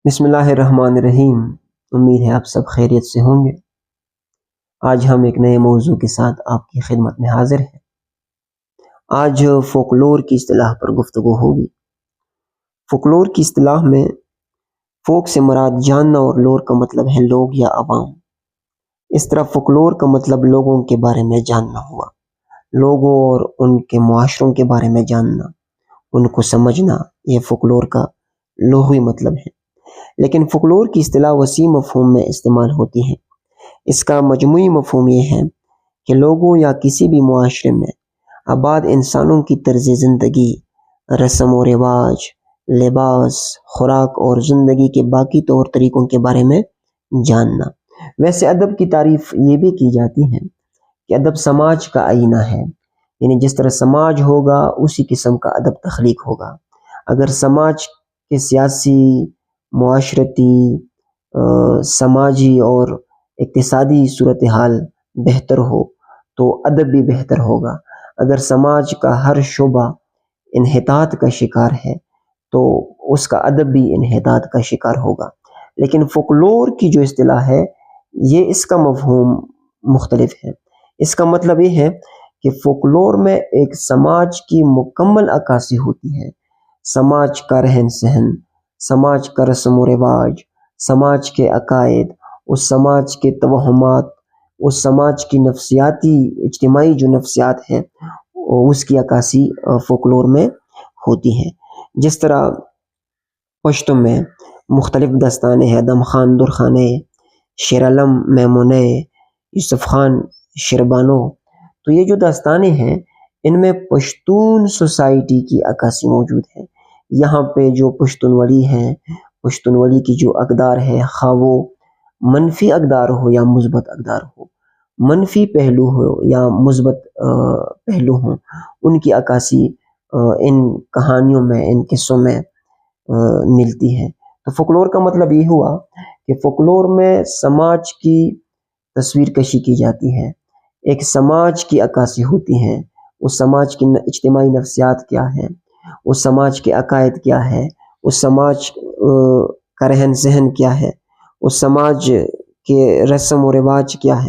بسم اللہ الرحمن الرحیم۔ امید ہے آپ سب خیریت سے ہوں گے۔ آج ہم ایک نئے موضوع کے ساتھ آپ کی خدمت میں حاضر ہیں۔ آج فولکلور کی اصطلاح پر گفتگو ہوگی۔ فولکلور کی اصطلاح میں فوک سے مراد جاننا اور لور کا مطلب ہے لوگ یا عوام۔ اس طرح فولکلور کا مطلب لوگوں کے بارے میں جاننا ہوا۔ لوگوں اور ان کے معاشروں کے بارے میں جاننا، ان کو سمجھنا، یہ فولکلور کا لغوی مطلب ہے۔ لیکن فولکلور کی اصطلاح وسیع مفہوم میں استعمال ہوتی ہے۔ اس کا مجموعی مفہوم یہ ہے کہ لوگوں یا کسی بھی معاشرے میں آباد انسانوں کی طرز زندگی، رسم و رواج، لباس، خوراک اور زندگی کے باقی طور طریقوں کے بارے میں جاننا۔ ویسے ادب کی تعریف یہ بھی کی جاتی ہے کہ ادب سماج کا آئینہ ہے، یعنی جس طرح سماج ہوگا اسی قسم کا ادب تخلیق ہوگا۔ اگر سماج کے سیاسی، معاشرتی، سماجی اور اقتصادی صورتحال بہتر ہو تو ادب بھی بہتر ہوگا۔ اگر سماج کا ہر شعبہ انحطاط کا شکار ہے تو اس کا ادب بھی انحطاط کا شکار ہوگا۔ لیکن فولکلور کی جو اصطلاح ہے یہ اس کا مفہوم مختلف ہے۔ اس کا مطلب یہ ہے کہ فولکلور میں ایک سماج کی مکمل عکاسی ہوتی ہے۔ سماج کا رہن سہن، سماج کا رسم و رواج، سماج کے عقائد، اس سماج کے توہمات، اس سماج کی نفسیاتی اجتماعی جو نفسیات ہیں اس کی عکاسی فولکلور میں ہوتی ہے۔ جس طرح پشتو میں مختلف داستانیں ہیں، دم خان درخانے، شیر عالم میمونے، یوسف خان شیربانو، تو یہ جو داستانیں ہیں ان میں پشتون سوسائٹی کی عکاسی موجود ہے۔ یہاں پہ جو پشتون ولی ہیں، پشتون ولی کی جو اقدار ہے، خواہ وہ منفی اقدار ہو یا مثبت اقدار ہو، منفی پہلو ہو یا مثبت پہلو ہوں، ان کی عکاسی ان کہانیوں میں، ان قصوں میں ملتی ہے۔ تو فولکلور کا مطلب یہ ہوا کہ فولکلور میں سماج کی تصویر کشی کی جاتی ہے، ایک سماج کی عکاسی ہوتی ہے۔ اس سماج کی اجتماعی نفسیات کیا ہے، اس سماج کے عقائد کیا ہے، اس سماج کا رہن سہن کیا ہے، اس سماج کے رسم و رواج کیا ہے۔